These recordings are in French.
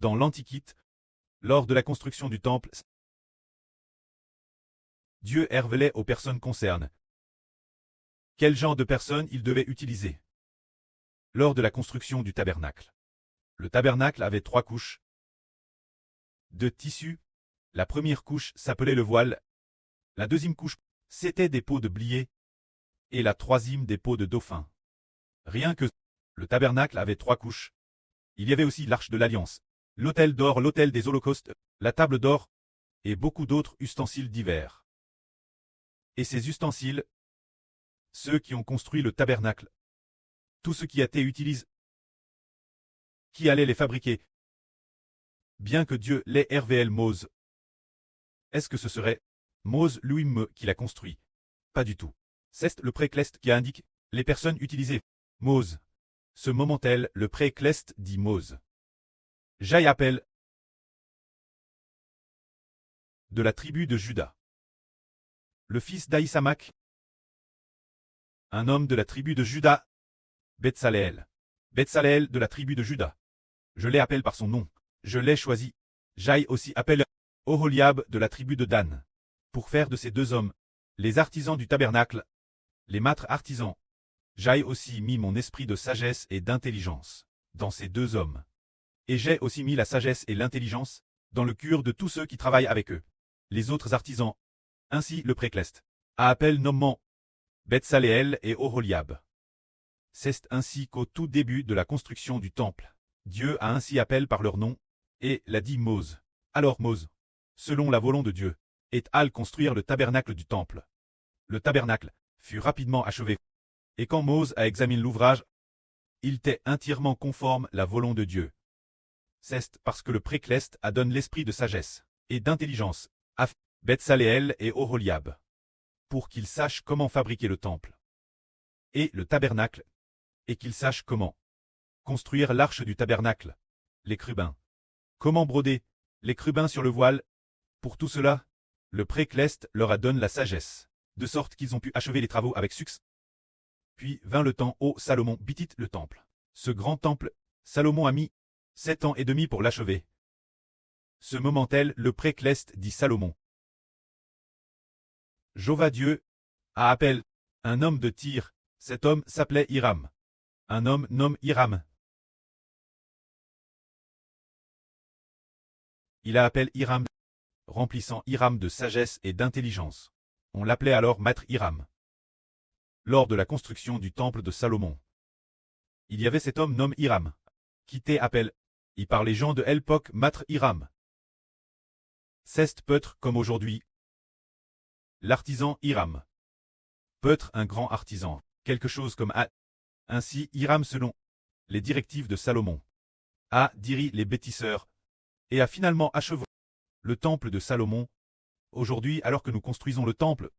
Dans l'Antiquité, lors de la construction du temple, Dieu révélait aux personnes concernées quel genre de personnes il devait utiliser. Lors de la construction du tabernacle, le tabernacle avait 3 couches de tissu. La première couche s'appelait le voile, la deuxième couche, c'était des peaux de blier, et la troisième des peaux de dauphin. Rien que le tabernacle avait 3 couches. Il y avait aussi l'arche de l'alliance, l'autel d'or, l'autel des holocaustes, la table d'or, et beaucoup d'autres ustensiles divers. Et ces ustensiles, ceux qui ont construit le tabernacle, tout ce qui a été utilisé, qui allait les fabriquer, bien que Dieu les révèle Mose. Est-ce que ce serait Mose lui-même qui l'a construit? Pas du tout. C'est le précleste qui indique les personnes utilisées. Mose. Ce moment-là, le précleste dit Mose. J'y appelle de la tribu de Juda. Le fils d'Aïsamak, un homme de la tribu de Juda, Betsaleel. Betsaleel de la tribu de Juda. Je l'appelle par son nom. Je l'ai choisi. J'y aussi appelle Oholiab de la tribu de Dan. Pour faire de ces 2 hommes les artisans du tabernacle, les maîtres artisans. J'ai aussi mis mon esprit de sagesse et d'intelligence dans ces 2 hommes. Et j'ai aussi mis la sagesse et l'intelligence dans le cœur de tous ceux qui travaillent avec eux, les autres artisans. Ainsi le précleste appelle nommant Betsaleel et Oholiab. C'est ainsi qu'au tout début de la construction du temple, Dieu a ainsi appelé par leur nom, et l'a dit Mose. Alors Mose, selon la volonté de Dieu, est allé construire le tabernacle du temple. Le tabernacle fut rapidement achevé. Et quand Mose a examiné l'ouvrage, il était entièrement conforme à la volonté de Dieu. C'est parce que le précleste a donné l'esprit de sagesse et d'intelligence à Betsaleel et Oholiab, pour qu'ils sachent comment fabriquer le temple et le tabernacle, et qu'ils sachent comment construire l'arche du tabernacle, les crubins, comment broder les crubins sur le voile. Pour tout cela, le précleste leur a donné la sagesse, de sorte qu'ils ont pu achever les travaux avec succès. Puis vint le temps où Salomon bâtit le temple. Ce grand temple, Salomon a mis 7 ans et demi pour l'achever. Ce moment-là, le précleste dit Salomon. Jéhovah Dieu a appelé un homme de Tyr. Cet homme s'appelait Hiram. Un homme nomme Hiram. Il a appelé Hiram, remplissant Hiram de sagesse et d'intelligence. On l'appelait alors maître Hiram. Lors de la construction du temple de Salomon, il y avait cet homme nommé Hiram, qui était appelé, y par les gens de l'époque maître Hiram. C'est peut-être comme aujourd'hui, l'artisan Hiram. Peut-être un grand artisan, quelque chose comme A. Ainsi Hiram selon les directives de Salomon a dirigé les bâtisseurs et a finalement achevé le temple de Salomon. Aujourd'hui, alors que nous construisons le temple,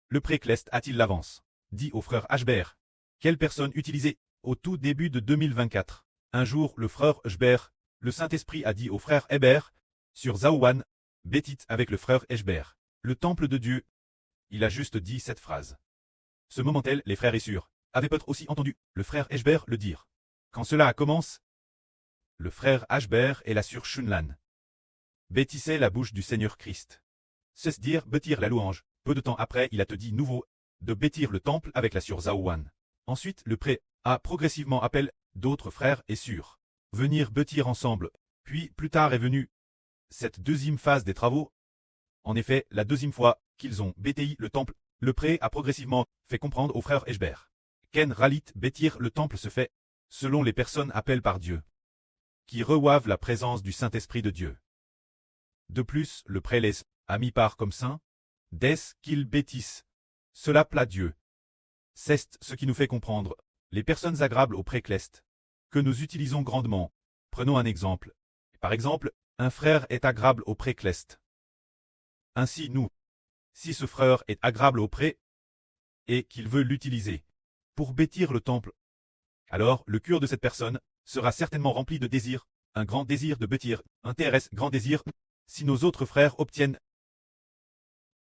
le précleste a-t-il l'avance, dit au frère Ashbert. Quelle personne utilisée au tout début de 2024? Un jour, le frère Ashbert, le Saint-Esprit a dit au frère Hébert, sur Zaouan, bêtit avec le frère Ashbert, le temple de Dieu. Il a juste dit cette phrase. Ce moment-là, les frères et sœurs avaient peut-être aussi entendu le frère Ashbert le dire. Quand cela a commencé, le frère Ashbert et la sœur Shunlan bêtissaient la bouche du Seigneur Christ. C'est dire bâtir la louange. Peu de temps après, il a te dit nouveau de bâtir le temple avec la sœur Zaouan. Ensuite, le pré a progressivement appelé d'autres frères et sœurs venir bâtir ensemble. Puis, plus tard est venue cette deuxième phase des travaux. En effet, la deuxième fois qu'ils ont bâti le temple, le pré a progressivement fait comprendre aux frères Ashbert qu'en Ralit bâtir le temple se fait selon les personnes appelées par Dieu, qui reçoivent la présence du Saint-Esprit de Dieu. De plus, le prélès a mis part comme saint, dès qu'ils bâtissent. Cela plaît Dieu. C'est ce qui nous fait comprendre les personnes agréables au précleste, que nous utilisons grandement. Prenons un exemple. Par exemple, un frère est agréable au précleste. Ainsi nous, si ce frère est agréable au pré, et qu'il veut l'utiliser pour bâtir le temple, alors le cœur de cette personne sera certainement rempli de désir, un grand désir de bâtir, un grand désir. Si nos autres frères obtiennent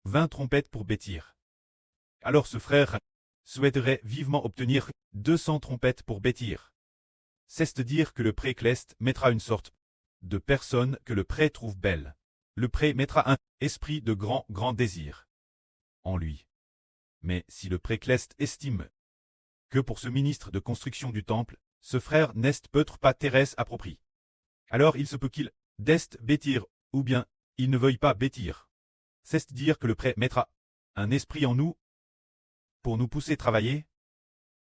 20 trompettes pour bâtir, alors ce frère souhaiterait vivement obtenir 200 trompettes pour bâtir. C'est-à-dire que le précleste mettra une sorte de personnes que le pré trouve belles. Le pré mettra un esprit de grand désir en lui. Mais si le précleste estime que pour ce ministre de construction du temple, ce frère n'est peut-être pas Thérèse approprié, alors il se peut qu'il d'est bêtir, ou bien il ne veuille pas bêtir. C'est dire que le pré mettra un esprit en nous pour nous pousser travailler.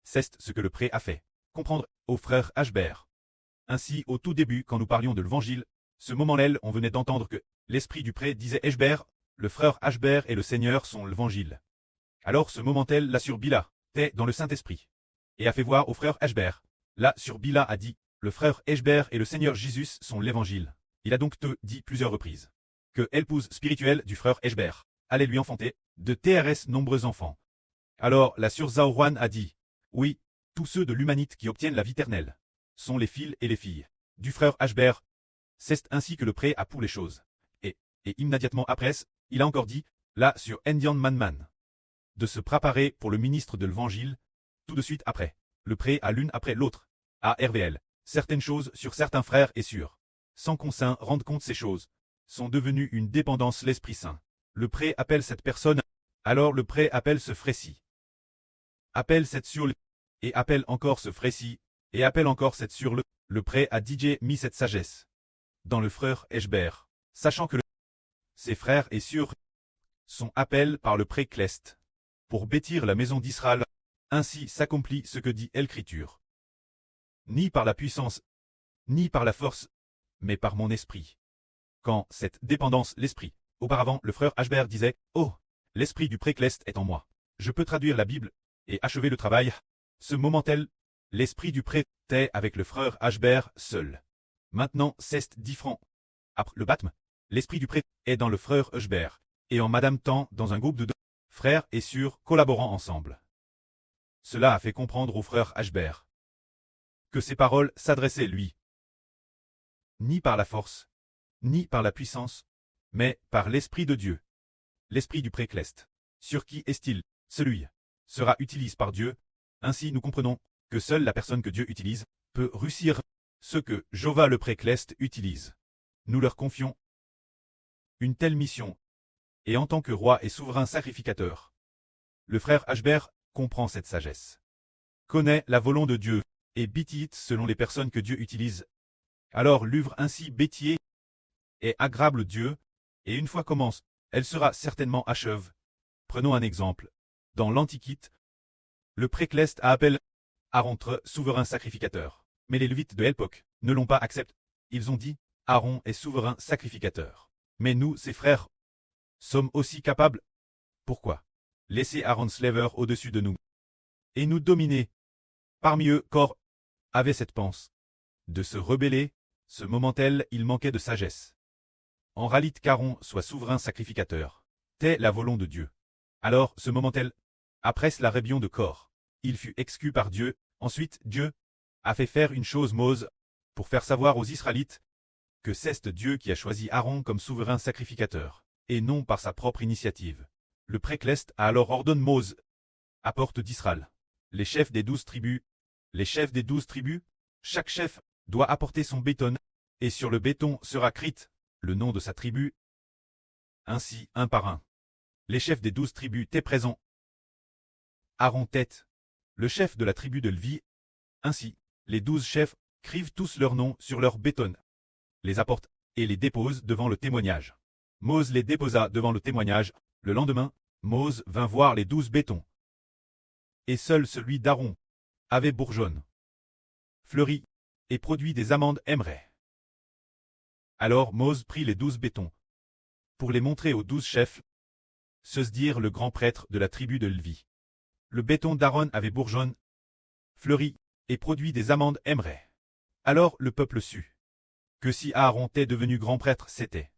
C'est ce que le pré a fait comprendre au frère Ashbert. Ainsi, au tout début, quand nous parlions de l'évangile, ce moment-là, on venait d'entendre que l'esprit du pré disait Ashbert, le frère Ashbert et le Seigneur sont l'évangile. Alors ce moment-là, là sur Bila, est dans le Saint-Esprit, et a fait voir au frère Ashbert. Là sur Bila a dit, le frère Ashbert et le Seigneur Jésus sont l'évangile. Il a donc te dit plusieurs reprises que l'épouse spirituelle du frère Ashbert allait lui enfanter de TRS nombreux enfants. Alors la sœur Zaoruan a dit, oui, tous ceux de l'humanité qui obtiennent la vie éternelle sont les fils et les filles du frère Ashbert. C'est ainsi que le pré a pour les choses. Et immédiatement après, il a encore dit, là sur Indian Manman, de se préparer pour le ministre de l'évangile. Tout de suite après, le pré a l'une après l'autre, à RVL, certaines choses sur certains frères et sur, sans qu'on s'en rende compte ces choses, sont devenues une dépendance l'Esprit Saint. Le pré appelle cette personne, alors le pré appelle ce frère-ci, appelle cette sur le, et appelle encore ce frère-ci, et appelle encore cette sur le pré a DJ mis cette sagesse dans le frère Ashbert, sachant que ses frères et sœurs sont appelés par le pré Cleste pour bâtir la maison d'Israël. Ainsi s'accomplit ce que dit l'Écriture. Ni par la puissance, ni par la force, mais par mon esprit. Quand cette dépendance l'esprit, auparavant le frère Ashbert disait, oh, l'esprit du précleste est en moi. Je peux traduire la Bible et achever le travail. Ce moment-là, l'esprit du prêtre est avec le frère Ashbert seul. Maintenant c'est différent. Après le baptême, l'esprit du prêtre est dans le frère Ashbert, et en Madame Temps dans un groupe de deux frères et sœurs collaborant ensemble. Cela a fait comprendre au frère Ashbert que ces paroles s'adressaient lui. Ni par la force, ni par la puissance, mais par l'Esprit de Dieu. L'Esprit du précleste. Sur qui est-il? Celui sera utilisé par Dieu. Ainsi nous comprenons que seule la personne que Dieu utilise peut réussir ce que Jéhovah le précleste utilise. Nous leur confions une telle mission. Et en tant que roi et souverain sacrificateur, le frère Ashbert comprend cette sagesse, connaît la volonté de Dieu, et bêtit selon les personnes que Dieu utilise. Alors l'œuvre ainsi bêtier est agréable Dieu, et une fois commence, elle sera certainement achève. Prenons un exemple. Dans l'Antiquité, le précleste a appelé Aaron souverain sacrificateur. Mais les Lévites de l'époque ne l'ont pas accepté. Ils ont dit, Aaron est souverain sacrificateur. Mais nous, ses frères, sommes aussi capables. Pourquoi laisser Aaron slaver au-dessus de nous et nous dominer? Parmi eux, Cor avait cette pensée de se rebeller. Ce moment-là, il manquait de sagesse. En réalité qu'Aaron soit souverain sacrificateur, telle la volonté de Dieu. Alors, ce moment-là, après la rébellion de Cor, il fut exclu par Dieu. Ensuite, Dieu a fait faire une chose Mose pour faire savoir aux Israélites que c'est Dieu qui a choisi Aaron comme souverain sacrificateur, et non par sa propre initiative. Le précleste a alors ordonné Mose à porte d'Israël. Les chefs des 12 tribus, chaque chef doit apporter son béton, et sur le béton sera écrit le nom de sa tribu. Ainsi, un par un, les chefs des 12 tribus étaient présents. Aaron tête, le chef de la tribu de Lévi. Ainsi, les 12 chefs écrivent tous leurs noms sur leur béton, les apportent et les déposent devant le témoignage. Mose les déposa devant le témoignage. Le lendemain, Mose vint voir les 12 bétons. Et seul celui d'Aaron avait bourgeonne, fleuri, et produit des amandes aimerées. Alors Mose prit les 12 bétons pour les montrer aux 12 chefs, se dire le grand prêtre de la tribu de Lévi. Le béton d'Aaron avait bourgeonne, fleuri, et produit des amandes aimerées. Alors le peuple sut que si Aaron était devenu grand prêtre, c'était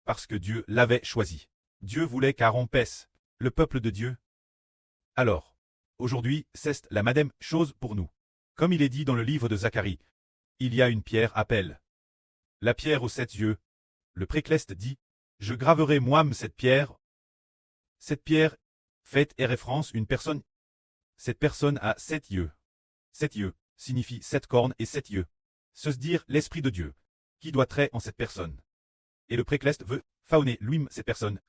parce que Dieu l'avait choisi. Dieu voulait qu'Aaron paisse le peuple de Dieu. Alors, aujourd'hui, c'est la même chose pour nous. Comme il est dit dans le livre de Zacharie, il y a une pierre appelle la pierre aux 7 yeux. Le précleste dit, je graverai moi-même cette pierre. Cette pierre fait et référence une personne. Cette personne a 7 yeux. 7 yeux signifie 7 cornes et 7 yeux. Se dire l'Esprit de Dieu. qui doit trait en cette personne. Et le précleste veut faoner lui-même cette personne,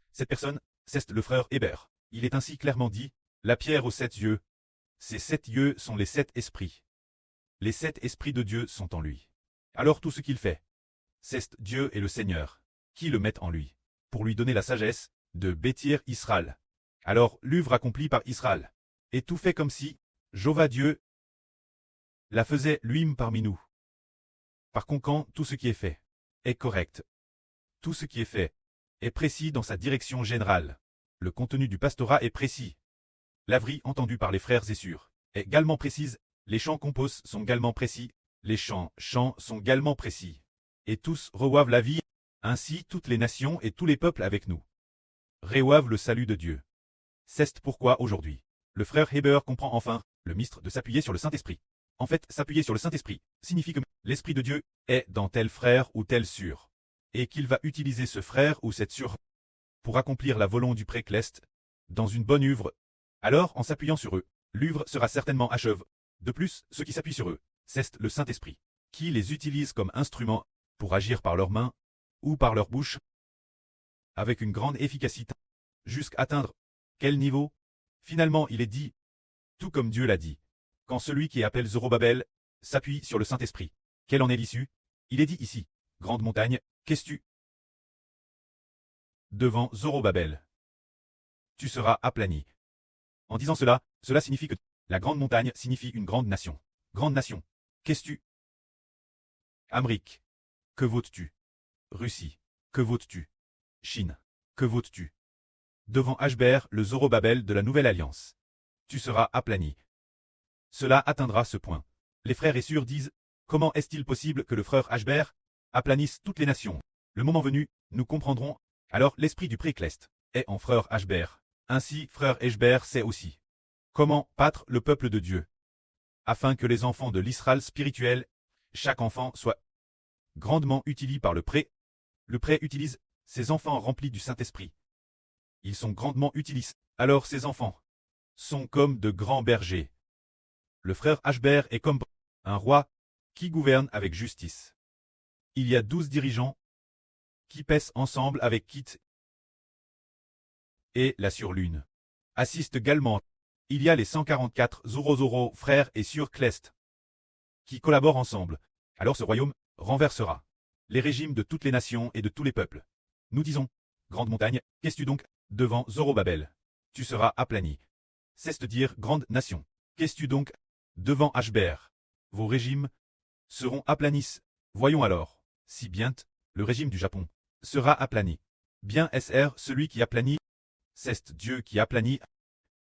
c'est le frère Héber. Il est ainsi clairement dit, la pierre aux 7 yeux. Ces 7 yeux sont les 7 esprits. Les 7 esprits de Dieu sont en lui. Alors tout ce qu'il fait, c'est Dieu et le Seigneur, qui le mettent en lui, pour lui donner la sagesse de bâtir Israël. Alors l'œuvre accomplie par Israël, et tout fait comme si, Jéhovah Dieu, la faisait lui-même parmi nous. Par conséquent, tout ce qui est fait est correct. Tout ce qui est fait est précis dans sa direction générale. Le contenu du pastorat est précis. L'avrie entendue par les frères est sûre, est également précise. Les chants composés sont également précis. Les chants sont également précis. Et tous reçoivent la vie, ainsi toutes les nations et tous les peuples avec nous reçoivent le salut de Dieu. C'est pourquoi aujourd'hui, le frère Héber comprend enfin le mystère de s'appuyer sur le Saint-Esprit. En fait, s'appuyer sur le Saint-Esprit signifie que l'Esprit de Dieu est dans tel frère ou tel sœur, et qu'il va utiliser ce frère ou cette sœur pour accomplir la volonté du précleste dans une bonne œuvre. Alors, en s'appuyant sur eux, l'œuvre sera certainement achevée. De plus, ceux qui s'appuient sur eux, c'est le Saint-Esprit, qui les utilise comme instruments pour agir par leurs mains ou par leur bouche avec une grande efficacité, jusqu'à atteindre quel niveau? Finalement, il est dit, tout comme Dieu l'a dit, quand celui qui appelle Zorobabel s'appuie sur le Saint-Esprit. Quelle en est l'issue? Il est dit ici, grande montagne, qu'es-tu? Devant Zorobabel, tu seras aplani. En disant cela, cela signifie que la grande montagne signifie une grande nation. Grande nation, qu'es-tu? Amérique, que votes-tu? Russie, que votes-tu? Chine, que votes-tu? Devant Ashber, le Zorobabel de la Nouvelle Alliance. Tu seras aplani. Cela atteindra ce point. Les frères et sœurs disent, comment est-il possible que le frère Ashber aplanisse toutes les nations? Le moment venu, nous comprendrons. Alors l'esprit du précleste est en frère Ashber. Ainsi, frère Ashber sait aussi comment battre le peuple de Dieu, afin que les enfants de l'Israël spirituel, chaque enfant soit grandement utilisé par le pré. Le pré utilise ses enfants remplis du Saint-Esprit. Ils sont grandement utilisés. Alors ces enfants sont comme de grands bergers. Le frère Ashber est comme un roi qui gouverne avec justice. Il y a 12 dirigeants qui pèsent ensemble avec Kit et la surlune. Assistent également. Il y a les 144 Zorozoro frères et sœurs Clest qui collaborent ensemble. Alors ce royaume renversera les régimes de toutes les nations et de tous les peuples. Nous disons, grande montagne, qu'es-tu donc? Devant Zorobabel, tu seras aplani. C'est-à-dire grande nation. Qu'es-tu donc? Devant Ashber, vos régimes seront aplanis. Voyons alors, si bien le régime du Japon sera aplani. Bien SR celui qui aplanit, c'est Dieu qui aplanit.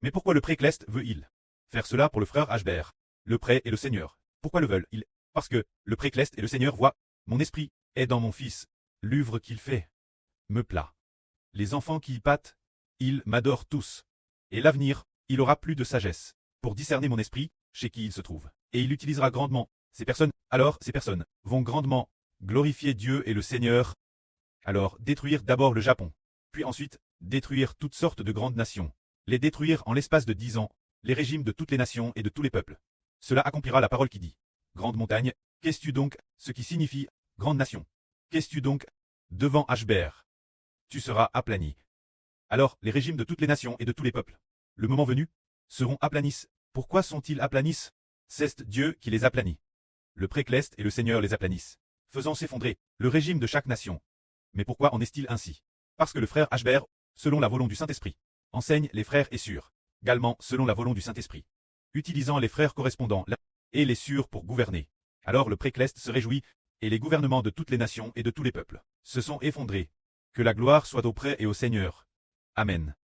Mais pourquoi le précleste veut-il faire cela pour le frère Ashber? Le pré et le Seigneur. Pourquoi le veulent-ils? Parce que le précleste et le Seigneur voient, mon esprit est dans mon fils, l'œuvre qu'il fait me plaît. Les enfants qui y pâtent, ils m'adorent tous. Et l'avenir, il aura plus de sagesse pour discerner mon esprit, chez qui il se trouve. Et il utilisera grandement ces personnes. Alors ces personnes vont grandement glorifier Dieu et le Seigneur. Alors détruire d'abord le Japon, puis ensuite détruire toutes sortes de grandes nations. Les détruire en l'espace de 10 ans, les régimes de toutes les nations et de tous les peuples. Cela accomplira la parole qui dit, grande montagne, qu'es-tu donc, ce qui signifie, grande nation. Qu'es-tu donc, devant Ashber? Tu seras aplani. Alors, les régimes de toutes les nations et de tous les peuples, le moment venu, seront aplanis. Pourquoi sont-ils aplanis? C'est Dieu qui les aplanit. Le précleste et le Seigneur les aplanissent, faisant s'effondrer le régime de chaque nation. Mais pourquoi en est-il ainsi? Parce que le frère Ashber, selon la volonté du Saint-Esprit, enseigne les frères et sœurs, également selon la volonté du Saint-Esprit, utilisant les frères correspondants là, et les sœurs pour gouverner. Alors le précleste se réjouit, et les gouvernements de toutes les nations et de tous les peuples se sont effondrés. Que la gloire soit au pré et au Seigneur. Amen.